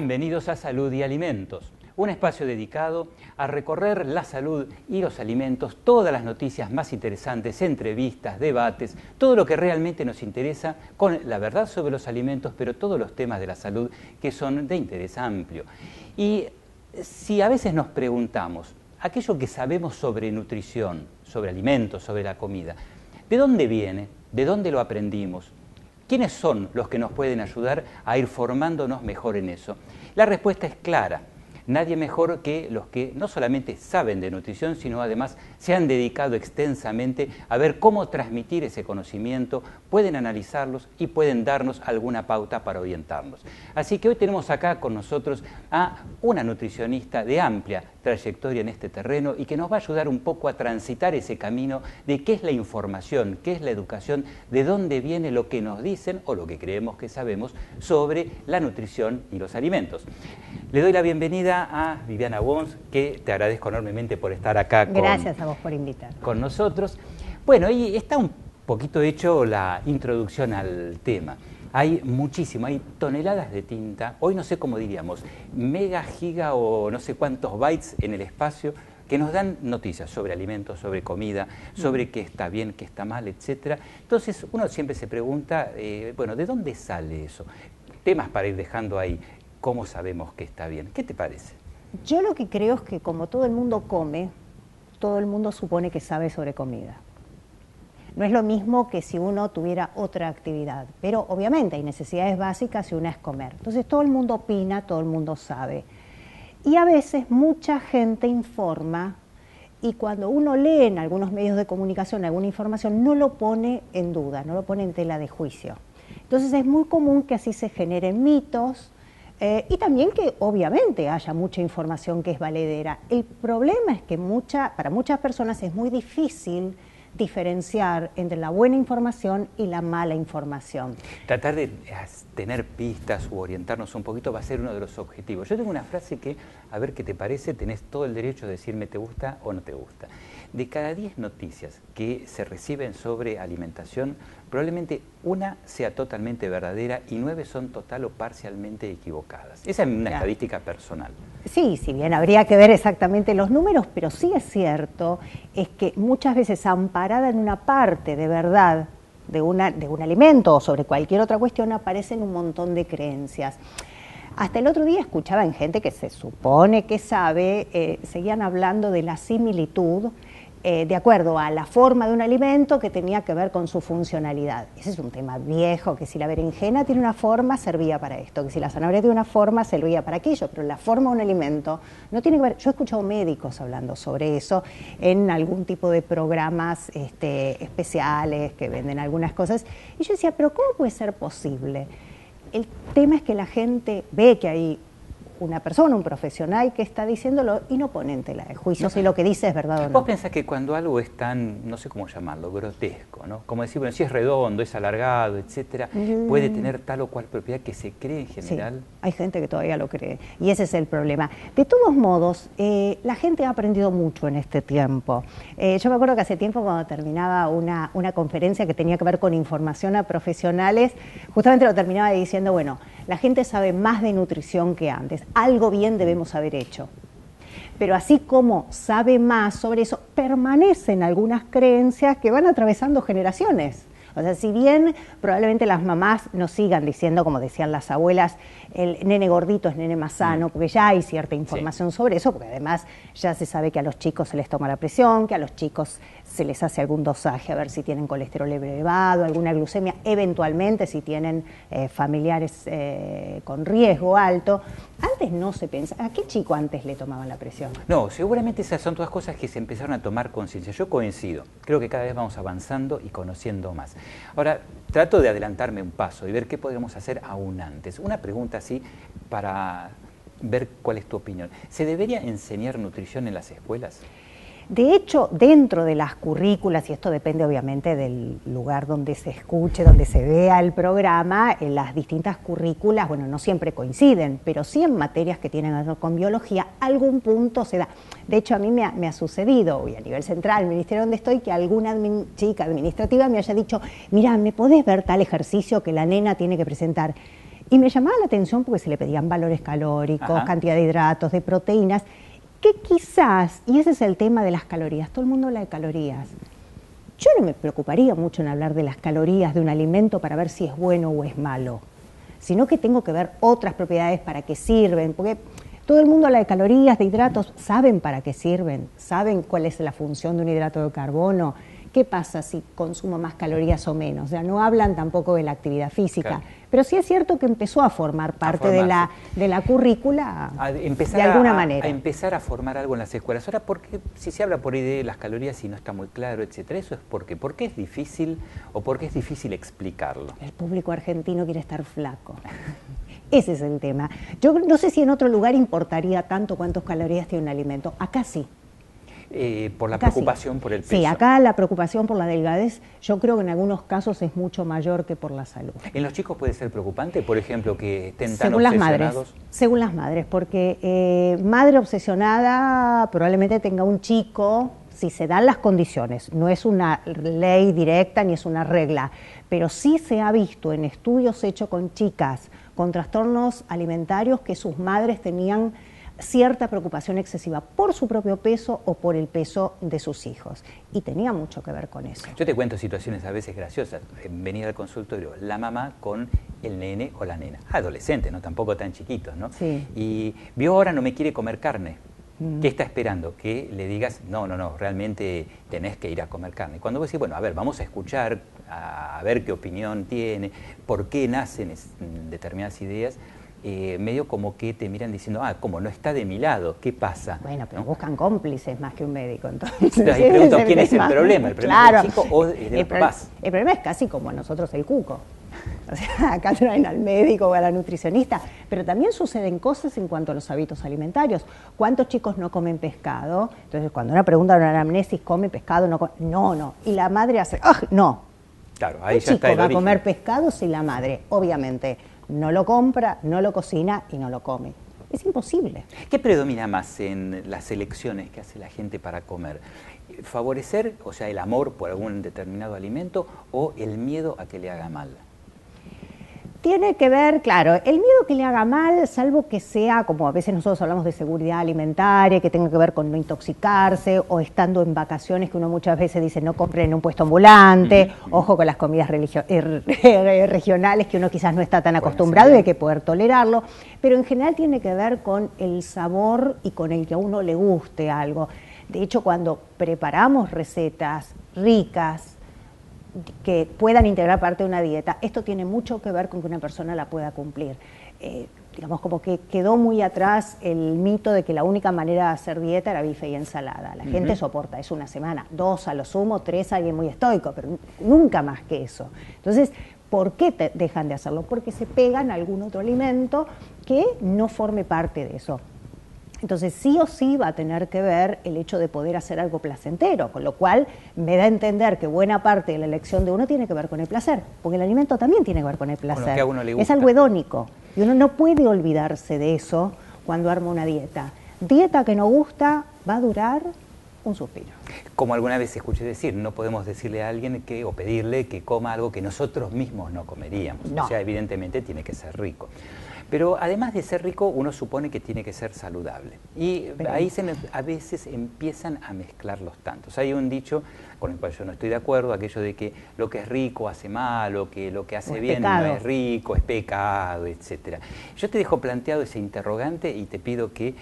Bienvenidos a Salud y Alimentos, un espacio dedicado a recorrer la salud y los alimentos, todas las noticias más interesantes, entrevistas, debates, todo lo que realmente nos interesa con la verdad sobre los alimentos, pero todos los temas de la salud que son de interés amplio. Y si a veces nos preguntamos, aquello que sabemos sobre nutrición, sobre alimentos, sobre la comida, ¿de dónde viene? ¿De dónde lo aprendimos? ¿Quiénes son los que nos pueden ayudar a ir formándonos mejor en eso? La respuesta es clara. Nadie mejor que los que no solamente saben de nutrición, sino además se han dedicado extensamente a ver cómo transmitir ese conocimiento, pueden analizarlos y pueden darnos alguna pauta para orientarnos. Así que hoy tenemos acá con nosotros a una nutricionista de amplia trayectoria en este terreno y que nos va a ayudar un poco a transitar ese camino de qué es la información, qué es la educación, de dónde viene lo que nos dicen o lo que creemos que sabemos sobre la nutrición y los alimentos. Le doy la bienvenida a Viviana Wons, que te agradezco enormemente por estar acá. Gracias a vos por invitar. Con nosotros. Bueno, y está un poquito hecho la introducción al tema. Hay muchísimo, hay toneladas de tinta, hoy no sé cómo diríamos, mega, giga o no sé cuántos bytes en el espacio que nos dan noticias sobre alimentos, sobre comida, sobre qué está bien, qué está mal, etc. Entonces uno siempre se pregunta, bueno, ¿de dónde sale eso? Temas para ir dejando ahí. ¿Cómo sabemos que está bien? ¿Qué te parece? Yo lo que creo es que como todo el mundo come, todo el mundo supone que sabe sobre comida. No es lo mismo que si uno tuviera otra actividad, pero obviamente hay necesidades básicas y una es comer. Entonces todo el mundo opina, todo el mundo sabe. Y a veces mucha gente informa y cuando uno lee en algunos medios de comunicación alguna información no lo pone en duda, no lo pone en tela de juicio. Entonces es muy común que así se generen mitos, y también que obviamente haya mucha información que es valedera. El problema es que para muchas personas es muy difícil diferenciar entre la buena información y la mala información. Tratar de tener pistas u orientarnos un poquito va a ser uno de los objetivos. Yo tengo una frase que, a ver qué te parece, tenés todo el derecho de decirme te gusta o no te gusta. De cada 10 noticias que se reciben sobre alimentación, probablemente una sea totalmente verdadera y 9 son total o parcialmente equivocadas. Esa es una estadística personal. Sí, si bien habría que ver exactamente los números, pero sí es cierto, es que muchas veces amparada en una parte de verdad de un alimento o sobre cualquier otra cuestión aparecen un montón de creencias. Hasta el otro día escuchaba en gente que se supone que sabe, seguían hablando de la similitud de acuerdo a la forma de un alimento que tenía que ver con su funcionalidad. Ese es un tema viejo, que si la berenjena tiene una forma, servía para esto, que si la zanahoria tiene una forma, servía para aquello, pero la forma de un alimento no tiene que ver. Yo he escuchado médicos hablando sobre eso en algún tipo de programas especiales que venden algunas cosas, y yo decía, pero ¿cómo puede ser posible? El tema es que la gente ve que hay una persona, un profesional que está diciéndolo y no pone en tela de juicio si lo que dice es verdad o no. ¿Vos pensás que cuando algo es tan, no sé cómo llamarlo, grotesco, ¿no? Como decir, bueno, si es redondo, es alargado, etcétera, puede tener tal o cual propiedad que se cree en general? Sí, hay gente que todavía lo cree y ese es el problema. De todos modos, la gente ha aprendido mucho en este tiempo. Yo me acuerdo que hace tiempo cuando terminaba una conferencia que tenía que ver con información a profesionales, justamente lo terminaba diciendo, bueno, la gente sabe más de nutrición que antes, algo bien debemos haber hecho. Pero así como sabe más sobre eso, permanecen algunas creencias que van atravesando generaciones. O sea, si bien probablemente las mamás nos sigan diciendo, como decían las abuelas, el nene gordito es nene más sano, porque ya hay cierta información sobre eso, porque además ya se sabe que a los chicos se les toma la presión, que a los chicos se les hace algún dosaje a ver si tienen colesterol elevado, alguna glucemia, eventualmente si tienen familiares con riesgo alto. Antes no se pensaba, ¿a qué chico antes le tomaban la presión? No, seguramente esas son todas cosas que se empezaron a tomar conciencia. Yo coincido, creo que cada vez vamos avanzando y conociendo más. Ahora, trato de adelantarme un paso y ver qué podríamos hacer aún antes. Una pregunta así para ver cuál es tu opinión. ¿Se debería enseñar nutrición en las escuelas? De hecho, dentro de las currículas, y esto depende obviamente del lugar donde se escuche, donde se vea el programa, en las distintas currículas, bueno, no siempre coinciden, pero sí en materias que tienen que ver con biología, algún punto se da. De hecho, a mí me ha sucedido, y a nivel central, el ministerio donde estoy, que alguna chica administrativa me haya dicho, mira, ¿me podés ver tal ejercicio que la nena tiene que presentar? Y me llamaba la atención porque se le pedían valores calóricos, Ajá. cantidad de hidratos, de proteínas, que quizás, y ese es el tema de las calorías, todo el mundo habla de calorías. Yo no me preocuparía mucho en hablar de las calorías de un alimento para ver si es bueno o es malo, sino que tengo que ver otras propiedades para qué sirven, porque todo el mundo habla de calorías, de hidratos, saben para qué sirven, saben cuál es la función de un hidrato de carbono, qué pasa si consumo más calorías o menos, o sea, no hablan tampoco de la actividad física, Claro. pero sí es cierto que empezó a formar parte de la currícula de alguna manera. A empezar a formar algo en las escuelas. Ahora, porque si se habla por ahí de las calorías y no está muy claro, etcétera, eso es ¿por qué es difícil o por qué es difícil explicarlo? El público argentino quiere estar flaco. Ese es el tema. Yo no sé si en otro lugar importaría tanto cuántas calorías tiene un alimento. Acá sí. Por la Acá preocupación sí. por el peso. Sí, acá la preocupación por la delgadez yo creo que en algunos casos es mucho mayor que por la salud. ¿En los chicos puede ser preocupante, por ejemplo, que estén tan Según las obsesionados? madres, según las madres, porque madre obsesionada probablemente tenga un chico, si se dan las condiciones, no es una ley directa ni es una regla, pero sí se ha visto en estudios hechos con chicas con trastornos alimentarios que sus madres tenían cierta preocupación excesiva por su propio peso o por el peso de sus hijos. Y tenía mucho que ver con eso. Yo te cuento situaciones a veces graciosas. Venía al consultorio la mamá con el nene o la nena, adolescente, no tampoco tan chiquitos, ¿no? Sí. Y vio ahora no me quiere comer carne. ¿Qué está esperando? Que le digas, no, realmente tenés que ir a comer carne. Cuando vos decís, bueno, a ver, vamos a escuchar, a ver qué opinión tiene, por qué nacen determinadas ideas, medio como que te miran diciendo, como no está de mi lado, ¿qué pasa? Bueno, pero ¿no? buscan cómplices más que un médico, entonces. Entonces, ahí pregunto, ¿quién es el problema? ¿El problema Claro. del chico o de los papás? El problema es casi como a nosotros el cuco. O sea, acá traen al médico o a la nutricionista, pero también suceden cosas en cuanto a los hábitos alimentarios. ¿Cuántos chicos no comen pescado? Entonces, cuando una pregunta de una anamnesis, ¿come pescado? No. Y la madre hace, no. Claro, ahí Un ya está chico el va a origen. comer pescado si la madre, obviamente, no lo compra, no lo cocina y no lo come. Es imposible. ¿Qué predomina más en las elecciones que hace la gente para comer? ¿Favorecer, o sea, el amor por algún determinado alimento o el miedo a que le haga mal? Tiene que ver, claro, el miedo que le haga mal, salvo que sea, como a veces nosotros hablamos de seguridad alimentaria, que tenga que ver con no intoxicarse, o estando en vacaciones, que uno muchas veces dice no compren en un puesto ambulante, ojo con las comidas regionales, que uno quizás no está tan acostumbrado y hay que poder tolerarlo, pero en general tiene que ver con el sabor y con el que a uno le guste algo. De hecho, cuando preparamos recetas ricas, que puedan integrar parte de una dieta, esto tiene mucho que ver con que una persona la pueda cumplir. Digamos, como que quedó muy atrás el mito de que la única manera de hacer dieta era bife y ensalada. La gente soporta eso una semana, 2 a lo sumo, 3 a alguien muy estoico, pero nunca más que eso. Entonces, ¿por qué dejan de hacerlo? Porque se pegan a algún otro alimento que no forme parte de eso. Entonces sí o sí va a tener que ver el hecho de poder hacer algo placentero, con lo cual me da a entender que buena parte de la elección de uno tiene que ver con el placer, porque el alimento también tiene que ver con el placer. Con lo que a uno le gusta. Es algo hedónico y uno no puede olvidarse de eso cuando arma una dieta. Dieta que no gusta va a durar un suspiro. Como alguna vez escuché decir, no podemos decirle a alguien o pedirle que coma algo que nosotros mismos no comeríamos. No. O sea, evidentemente tiene que ser rico. Pero además de ser rico, uno supone que tiene que ser saludable. Y ahí a veces empiezan a mezclar los tantos. Hay un dicho con el cual yo no estoy de acuerdo, aquello de que lo que es rico hace mal, o que lo que hace bien no es rico, es pecado, etc. Yo te dejo planteado ese interrogante y te pido que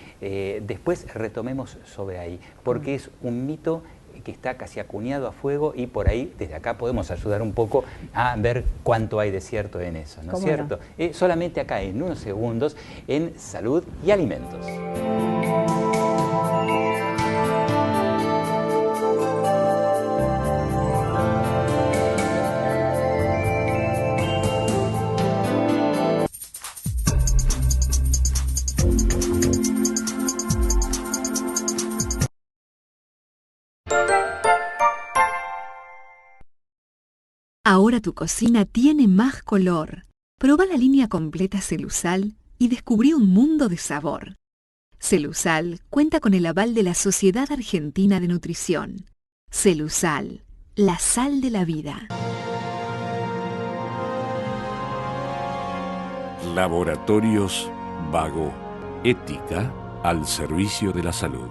después retomemos sobre ahí, porque es un mito que está casi acuñado a fuego y por ahí, desde acá, podemos ayudar un poco a ver cuánto hay de cierto en eso, ¿no es cierto? No? Solamente acá, en unos segundos, en Salud y Alimentos. Ahora tu cocina tiene más color. Proba la línea completa Celusal y descubrí un mundo de sabor. Celusal cuenta con el aval de la Sociedad Argentina de Nutrición. Celusal, la sal de la vida. Laboratorios Vago. Ética al servicio de la salud.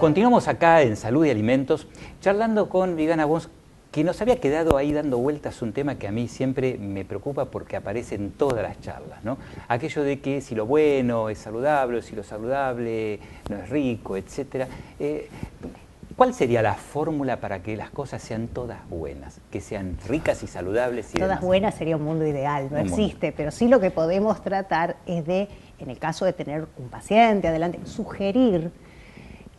Continuamos acá en Salud y Alimentos, charlando con Viviana Bosch, que nos había quedado ahí dando vueltas un tema que a mí siempre me preocupa porque aparece en todas las charlas, ¿no? Aquello de que si lo bueno es saludable, o si lo saludable no es rico, etc. ¿Cuál sería la fórmula para que las cosas sean todas buenas, que sean ricas y saludables? Todas buenas sería un mundo ideal, no existe, pero sí lo que podemos tratar es de, en el caso de tener un paciente adelante, sugerir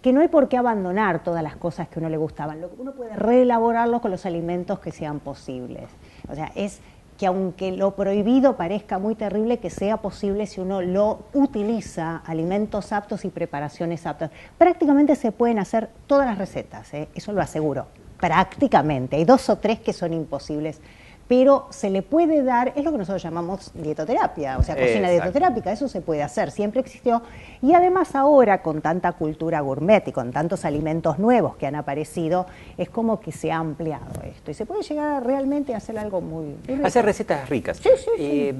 que no hay por qué abandonar todas las cosas que a uno le gustaban. Uno puede reelaborarlo con los alimentos que sean posibles. O sea, es que aunque lo prohibido parezca muy terrible, que sea posible si uno lo utiliza, alimentos aptos y preparaciones aptas. Prácticamente se pueden hacer todas las recetas, eso lo aseguro, prácticamente. Hay 2 o 3 que son imposibles, pero se le puede dar, es lo que nosotros llamamos dietoterapia, o sea, cocina dietoterápica, eso se puede hacer, siempre existió. Y además ahora, con tanta cultura gourmet y con tantos alimentos nuevos que han aparecido, es como que se ha ampliado esto. Y se puede llegar a realmente a hacer algo muy rico. Hacer recetas ricas. Sí.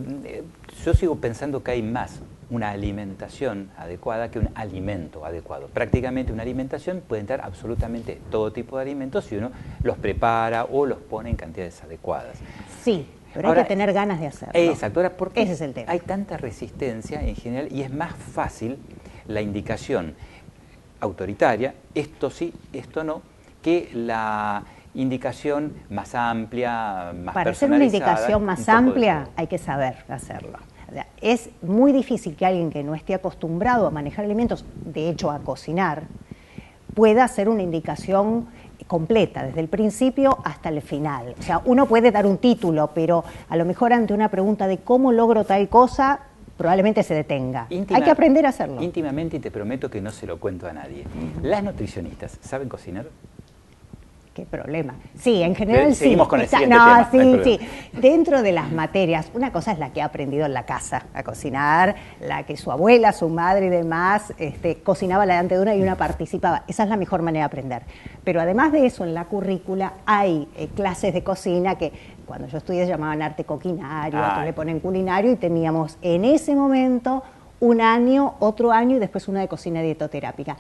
Yo sigo pensando que hay más una alimentación adecuada que un alimento adecuado. Prácticamente una alimentación puede entrar absolutamente todo tipo de alimentos si uno los prepara o los pone en cantidades adecuadas. Sí, pero ahora, hay que tener ganas de hacerlo. Exacto. Ahora, ¿por qué ese es el tema? Hay tanta resistencia en general y es más fácil la indicación autoritaria, esto sí, esto no, que la indicación más amplia, más Para hacer una indicación más amplia hay que saber hacerlo. O sea, es muy difícil que alguien que no esté acostumbrado a manejar alimentos, de hecho a cocinar, pueda hacer una indicación completa, desde el principio hasta el final. O sea, uno puede dar un título, pero a lo mejor ante una pregunta de cómo logro tal cosa, probablemente se detenga. Hay que aprender a hacerlo. Íntimamente, y te prometo que no se lo cuento a nadie. ¿Las nutricionistas saben cocinar? ¿Qué problema? Sí, en general sí. Seguimos con el siguiente tema. Sí. Dentro de las materias, una cosa es la que ha aprendido en la casa a cocinar, la que su abuela, su madre y demás cocinaba delante de una y una participaba. Esa es la mejor manera de aprender. Pero además de eso, en la currícula hay clases de cocina que cuando yo estudié se llamaban arte coquinario, otros le ponen culinario, y teníamos en ese momento un año, otro año y después una de cocina dietoterápica.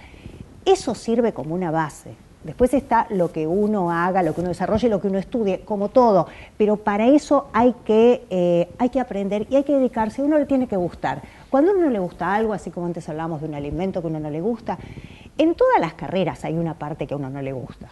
Eso sirve como una base. Después está lo que uno haga, lo que uno desarrolle, lo que uno estudie, como todo. Pero para eso hay que aprender y hay que dedicarse. A uno le tiene que gustar. Cuando a uno no le gusta algo, así como antes hablábamos de un alimento que a uno no le gusta, en todas las carreras hay una parte que a uno no le gusta.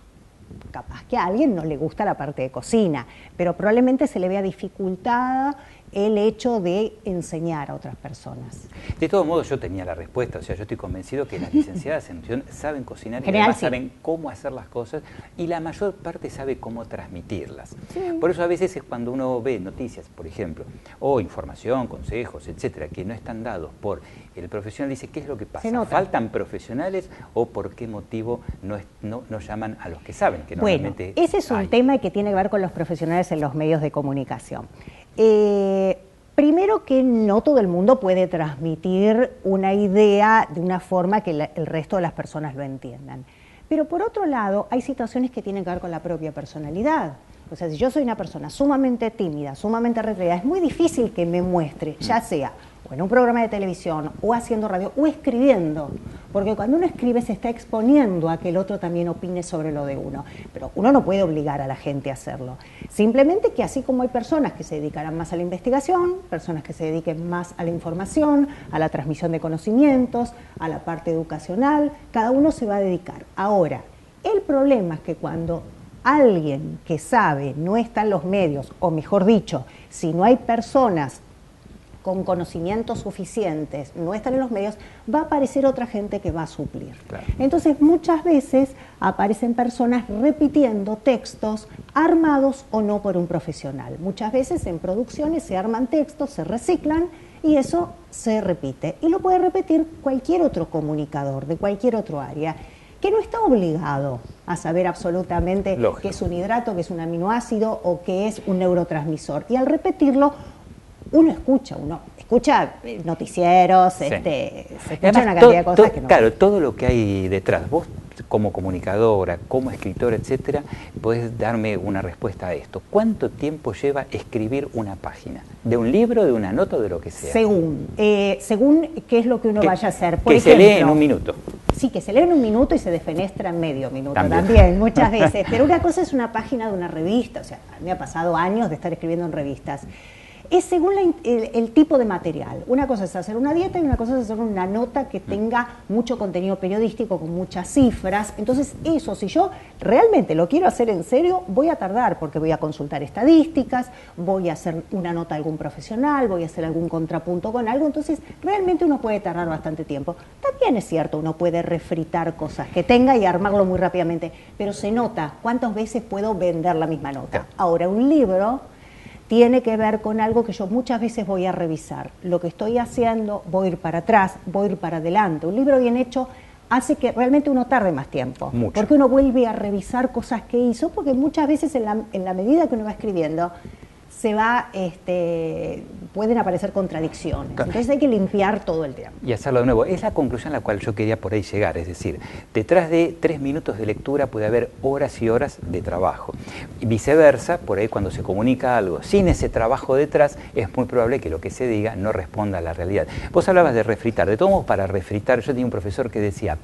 Capaz que a alguien no le gusta la parte de cocina, pero probablemente se le vea dificultada el hecho de enseñar a otras personas. De todos modos, yo tenía la respuesta, o sea, yo estoy convencido que las licenciadas en nutrición saben cocinar y además saben cómo hacer las cosas y la mayor parte sabe cómo transmitirlas. Sí. Por eso a veces es cuando uno ve noticias, por ejemplo, o información, consejos, etcétera, que no están dados por el profesional, dice, ¿qué es lo que pasa? ¿Faltan profesionales o por qué motivo no llaman a los que saben? Que normalmente ese es un tema que tiene que ver con los profesionales en los medios de comunicación. Primero que no todo el mundo puede transmitir una idea de una forma que el resto de las personas lo entiendan. Pero por otro lado, hay situaciones que tienen que ver con la propia personalidad. O sea, si yo soy una persona sumamente tímida, sumamente retraída, es muy difícil que me muestre, ya sea o en un programa de televisión, o haciendo radio, o escribiendo. Porque cuando uno escribe se está exponiendo a que el otro también opine sobre lo de uno. Pero uno no puede obligar a la gente a hacerlo. Simplemente que así como hay personas que se dedicarán más a la investigación, personas que se dediquen más a la información, a la transmisión de conocimientos, a la parte educacional, cada uno se va a dedicar. Ahora, el problema es que cuando alguien que sabe no está en los medios, o mejor dicho, si no hay personas con conocimientos suficientes no están en los medios, va a aparecer otra gente que va a suplir. Claro. Entonces muchas veces aparecen personas repitiendo textos armados o no por un profesional. Muchas veces en producciones se arman textos, se reciclan y eso se repite. Y lo puede repetir cualquier otro comunicador de cualquier otro área, que no está obligado a saber absolutamente Lógico. qué es un hidrato, qué es un aminoácido o qué es un neurotransmisor. Y al repetirlo, uno escucha noticieros, Sí. se escucha Además, una cantidad de cosas que no. Claro, todo lo que hay detrás. Vos, como comunicadora, como escritora, etcétera, podés darme una respuesta a esto. ¿Cuánto tiempo lleva escribir una página? ¿De un libro, de una nota o de lo que sea? Según qué es lo que uno vaya a hacer. Por Que se lee en ejemplo, un minuto. Sí, que se lee en un minuto y se defenestra en medio minuto También. también muchas veces. Pero una cosa es una página de una revista, o sea, a mí me ha pasado años de estar escribiendo en revistas. Es según el tipo de material. Una cosa es hacer una dieta y una cosa es hacer una nota que tenga mucho contenido periodístico con muchas cifras. Entonces eso, si yo realmente lo quiero hacer en serio, voy a tardar porque voy a consultar estadísticas, voy a hacer una nota a algún profesional, voy a hacer algún contrapunto con algo. Entonces realmente uno puede tardar bastante tiempo. También es cierto, uno puede refritar cosas que tenga y armarlo muy rápidamente, pero se nota cuántas veces puedo vender la misma nota. Ahora, un libro tiene que ver con algo que yo muchas veces voy a revisar. Lo que estoy haciendo, voy a ir para atrás, voy a ir para adelante. Un libro bien hecho hace que realmente uno tarde más tiempo. Mucho. Porque uno vuelve a revisar cosas que hizo, porque muchas veces en la medida que uno va escribiendo, pueden aparecer contradicciones. Claro. Entonces hay que limpiar todo el tiempo. Y hacerlo de nuevo. Es la conclusión a la cual yo quería por ahí llegar. Es decir, detrás de 3 minutos de lectura puede haber horas y horas de trabajo. Y viceversa, por ahí cuando se comunica algo sin ese trabajo detrás, es muy probable que lo que se diga no responda a la realidad. Vos hablabas de refritar. De todos modos, para refritar, yo tenía un profesor que decía,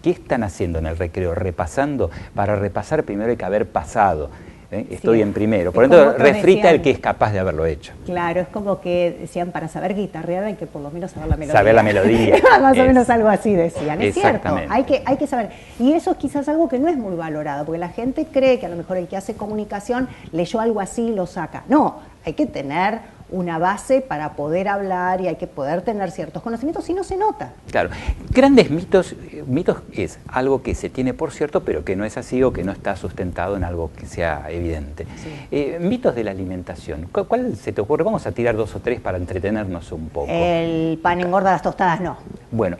¿qué están haciendo en el recreo? Repasando. Para repasar primero hay que haber pasado. Estoy Sí. en primero. Es Por lo como tanto, otros refrita decían. el que es capaz de haberlo hecho. Claro, es como que decían, para saber guitarrear hay que por lo menos saber la melodía. Saber la melodía. Más o menos algo así decían. Es cierto, Exactamente. hay que saber. Y eso es quizás algo que no es muy valorado, porque la gente cree que a lo mejor el que hace comunicación leyó algo así y lo saca. No, hay que tener una base para poder hablar y hay que poder tener ciertos conocimientos, si no se nota. Claro. Grandes mitos. Mitos es algo que se tiene por cierto, pero que no es así o que no está sustentado en algo que sea evidente. Sí. Mitos de la alimentación. ¿Cuál se te ocurre? Vamos a tirar 2 o 3 para entretenernos un poco. El pan engorda, las tostadas no. Bueno,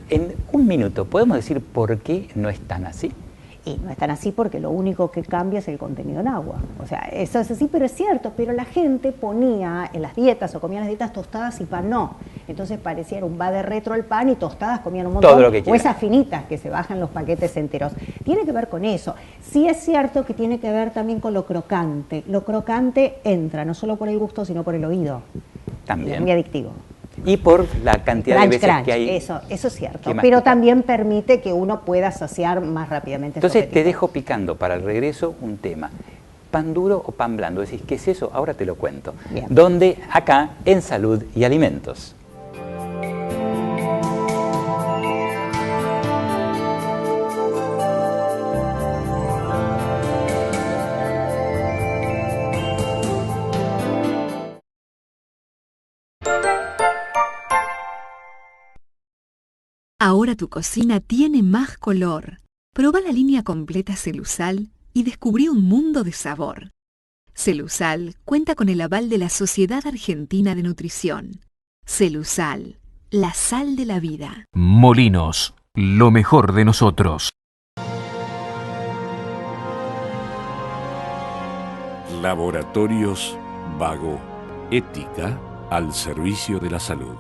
en un minuto, ¿podemos decir por qué no es tan así? Y no es tan así porque lo único que cambia es el contenido en agua. O sea, eso es así, pero es cierto. Pero la gente ponía en las dietas o comía en las dietas tostadas y pan no. Entonces pareciera un va de retro el pan y tostadas comían un montón. Todo lo que o quieran. esas finitas que se bajan los paquetes enteros. Tiene que ver con eso. Sí es cierto que tiene que ver también con lo crocante. Lo crocante entra no solo por el gusto, sino por el oído. También. Es muy adictivo. Y por la cantidad de veces que hay. Eso es cierto. que Pero masticar. también permite que uno pueda saciar más rápidamente. su Entonces te apetito. dejo picando para el regreso un tema. ¿Pan duro o pan blando? Decís, ¿qué es eso? Ahora te lo cuento. Bien. ¿Dónde? Acá, en Salud y Alimentos. Ahora tu cocina tiene más color. Proba la línea completa Celusal y descubrí un mundo de sabor. Celusal cuenta con el aval de la Sociedad Argentina de Nutrición. Celusal, la sal de la vida. Molinos, lo mejor de nosotros. Laboratorios Vago. Ética al servicio de la salud.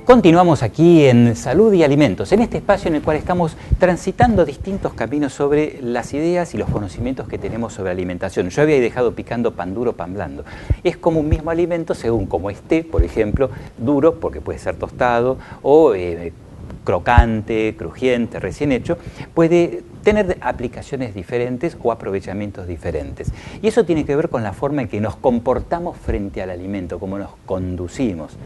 Continuamos aquí en Salud y Alimentos, en este espacio en el cual estamos transitando distintos caminos sobre las ideas y los conocimientos que tenemos sobre alimentación. Yo había dejado picando pan duro, pan blando. Es como un mismo alimento según como esté, por ejemplo, duro, porque puede ser tostado, o crocante, crujiente, recién hecho, puede tener aplicaciones diferentes o aprovechamientos diferentes. Y eso tiene que ver con la forma en que nos comportamos frente al alimento, cómo nos conducimos.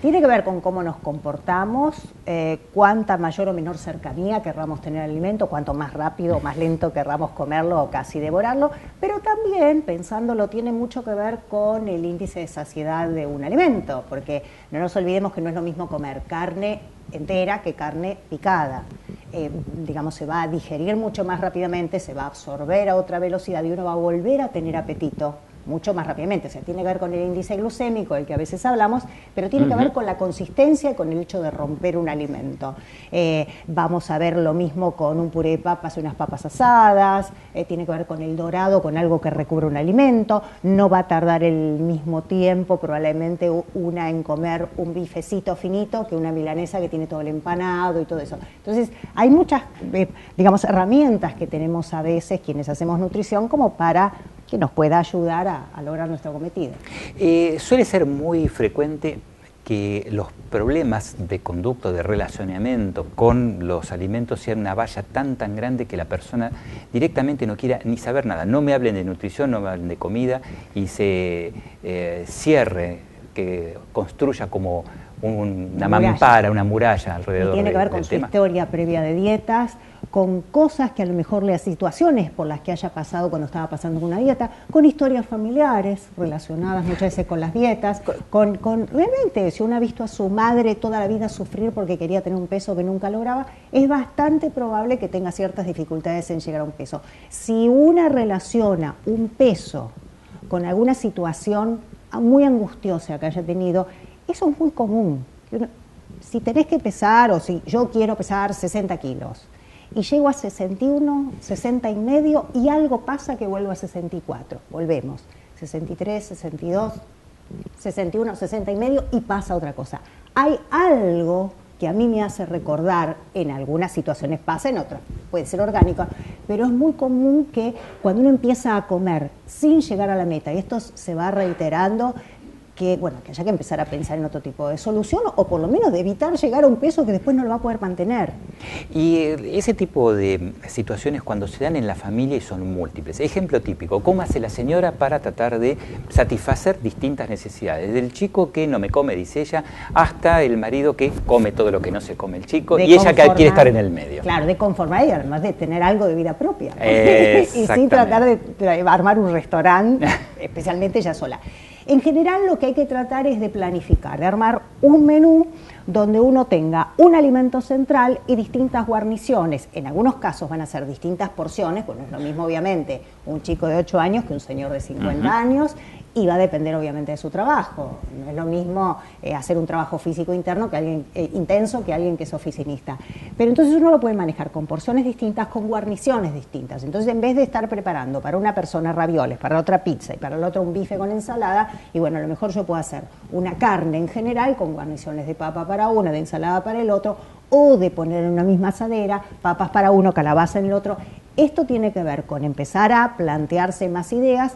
Tiene que ver con cómo nos comportamos, cuánta mayor o menor cercanía querramos tener al alimento, cuánto más rápido o más lento querramos comerlo o casi devorarlo, pero también, pensándolo, tiene mucho que ver con el índice de saciedad de un alimento, porque no nos olvidemos que no es lo mismo comer carne entera que carne picada. Digamos, se va a digerir mucho más rápidamente, se va a absorber a otra velocidad y uno va a volver a tener apetito mucho más rápidamente. O sea, tiene que ver con el índice glucémico del que a veces hablamos, pero tiene que ver con la consistencia y con el hecho de romper un alimento. Vamos a ver lo mismo con un puré de papas y unas papas asadas, tiene que ver con el dorado, con algo que recubre un alimento, no va a tardar el mismo tiempo probablemente una en comer un bifecito finito que una milanesa que tiene todo el empanado y todo eso. Entonces, hay muchas, digamos, herramientas que tenemos a veces quienes hacemos nutrición como para que nos pueda ayudar a lograr nuestro cometido. Suele ser muy frecuente que los problemas de conducta, de relacionamiento con los alimentos sean una valla tan grande que la persona directamente no quiera ni saber nada. No me hablen de nutrición, no me hablen de comida y se cierre, que construya como una mampara, una muralla alrededor del tema. Tiene que ver con su historia previa de dietas, con cosas que a lo mejor situaciones por las que haya pasado cuando estaba pasando una dieta, con historias familiares relacionadas muchas veces con las dietas, con realmente si uno ha visto a su madre toda la vida sufrir porque quería tener un peso que nunca lograba, es bastante probable que tenga ciertas dificultades en llegar a un peso. Si una relaciona un peso con alguna situación muy angustiosa que haya tenido, eso es muy común. Si tenés que pesar, o si yo quiero pesar 60 kilos, y llego a 61, 60 y medio, y algo pasa que vuelvo a 64. Volvemos. 63, 62, 61, 60 y medio, y pasa otra cosa. Hay algo que a mí me hace recordar, en algunas situaciones pasa, en otras puede ser orgánico, pero es muy común que cuando uno empieza a comer sin llegar a la meta, y esto se va reiterando, que haya que empezar a pensar en otro tipo de solución o por lo menos de evitar llegar a un peso que después no lo va a poder mantener. Y ese tipo de situaciones cuando se dan en la familia y son múltiples. Ejemplo típico, ¿cómo hace la señora para tratar de satisfacer distintas necesidades? Del chico que no me come, dice ella, hasta el marido que come todo lo que no se come el chico y ella que quiere estar en el medio. Claro, de conformar y además de tener algo de vida propia. Y sin tratar de armar un restaurante, especialmente ella sola. En general lo que hay que tratar es de planificar, de armar un menú donde uno tenga un alimento central y distintas guarniciones. En algunos casos van a ser distintas porciones, pues no es lo mismo obviamente un chico de 8 años que un señor de 50 años, y va a depender obviamente de su trabajo. No es lo mismo hacer un trabajo físico interno que alguien intenso que alguien que es oficinista. Pero entonces uno lo puede manejar con porciones distintas, con guarniciones distintas. Entonces en vez de estar preparando para una persona ravioles, para otra pizza y para la otra un bife con ensalada, y bueno, a lo mejor yo puedo hacer una carne en general con guarniciones de papa para uno, de ensalada para el otro, o de poner en una misma asadera papas para uno, calabaza en el otro. Esto tiene que ver con empezar a plantearse más ideas,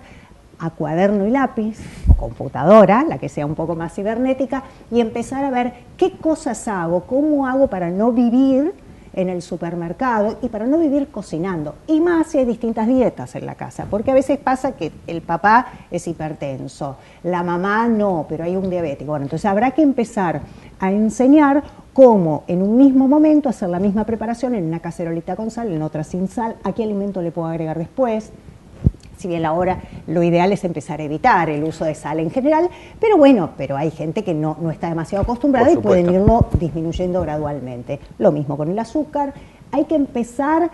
a cuaderno y lápiz, o computadora, la que sea un poco más cibernética, y empezar a ver qué cosas hago, cómo hago para no vivir en el supermercado y para no vivir cocinando. Y más si hay distintas dietas en la casa, porque a veces pasa que el papá es hipertenso, la mamá no, pero hay un diabético. Bueno, entonces habrá que empezar a enseñar cómo en un mismo momento hacer la misma preparación en una cacerolita con sal, en otra sin sal, a qué alimento le puedo agregar después. Si bien ahora lo ideal es empezar a evitar el uso de sal en general, pero hay gente que no está demasiado acostumbrada y pueden irlo disminuyendo gradualmente. Lo mismo con el azúcar, hay que empezar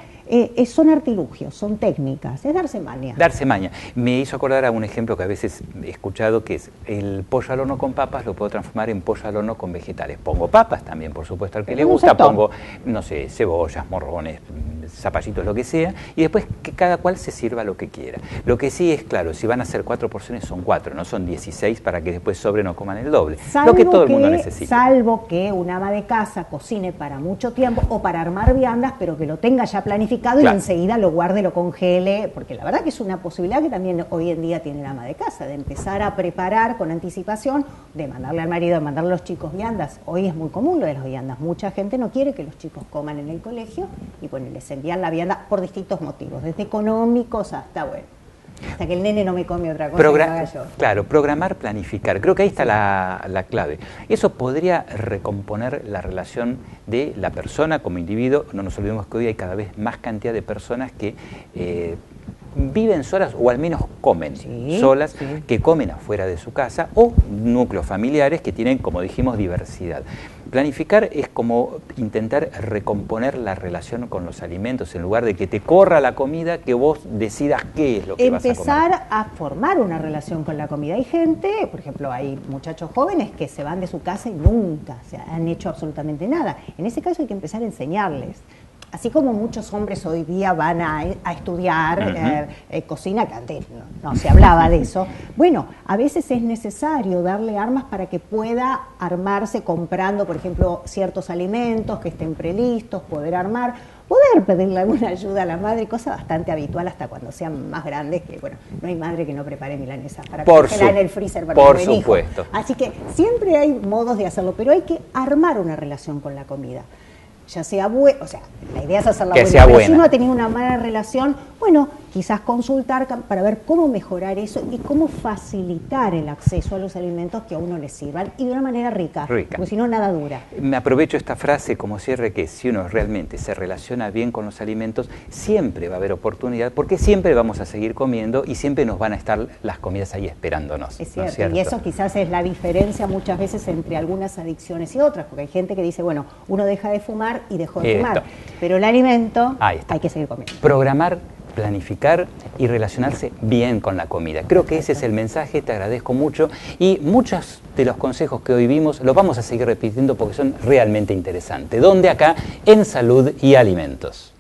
son artilugios, son técnicas, es darse maña. Darse maña. Me hizo acordar a un ejemplo que a veces he escuchado, que es el pollo al horno con papas lo puedo transformar en pollo al horno con vegetales. Pongo papas también, por supuesto, al que le gusta, pongo, no sé, cebollas, morrones, zapallitos, lo que sea, y después que cada cual se sirva lo que quiera. Lo que sí es claro, si van a hacer 4 porciones son 4, no son 16 para que después sobre no coman el doble. Lo que todo el mundo necesita. Salvo que una ama de casa cocine para mucho tiempo o para armar viandas, pero que lo tenga ya planificado, claro, y enseguida lo guarde, lo congele, porque la verdad que es una posibilidad que también hoy en día tiene la ama de casa, de empezar a preparar con anticipación, de mandarle al marido, de mandarle a los chicos viandas. Hoy es muy común lo de las viandas. Mucha gente no quiere que los chicos coman en el colegio y bueno, les envían la vianda por distintos motivos, desde económicos hasta, bueno, hasta que el nene no me come otra cosa que haga yo. Claro, programar, planificar. Creo que ahí está la clave. Eso podría recomponer la relación de la persona como individuo. No nos olvidemos que hoy hay cada vez más cantidad de personas que viven solas o al menos comen solas, que comen afuera de su casa, o núcleos familiares que tienen, como dijimos, diversidad. Planificar es como intentar recomponer la relación con los alimentos, en lugar de que te corra la comida, que vos decidas qué es lo que vas a comer. Empezar a formar una relación con la comida. Hay gente, por ejemplo, hay muchachos jóvenes que se van de su casa y nunca han hecho absolutamente nada. En ese caso hay que empezar a enseñarles. Así como muchos hombres hoy día van a estudiar cocina, que antes no se hablaba de eso, bueno, a veces es necesario darle armas para que pueda armarse comprando, por ejemplo, ciertos alimentos que estén prelistos, poder armar, poder pedirle alguna ayuda a la madre, cosa bastante habitual hasta cuando sean más grandes, que bueno, no hay madre que no prepare milanesas para congelar en el freezer para por supuesto. Hijo. Así que siempre hay modos de hacerlo, pero hay que armar una relación con la comida. Ya sea buena, o sea, la idea es hacerla buena, pero si uno ha tenido una mala relación, bueno, quizás consultar para ver cómo mejorar eso y cómo facilitar el acceso a los alimentos que a uno le sirvan y de una manera rica. Porque si no, nada dura. Me aprovecho esta frase como cierre, que si uno realmente se relaciona bien con los alimentos, siempre va a haber oportunidad, porque siempre vamos a seguir comiendo y siempre nos van a estar las comidas ahí esperándonos. Es cierto, ¿no es cierto? Y eso quizás es la diferencia muchas veces entre algunas adicciones y otras, porque hay gente que dice, bueno, uno deja de fumar y dejó de fumar, pero el alimento hay que seguir comiendo. Programar, planificar y relacionarse bien con la comida. Creo que ese es el mensaje, te agradezco mucho, y muchos de los consejos que hoy vimos los vamos a seguir repitiendo porque son realmente interesantes. ¿Dónde? Acá en Salud y Alimentos.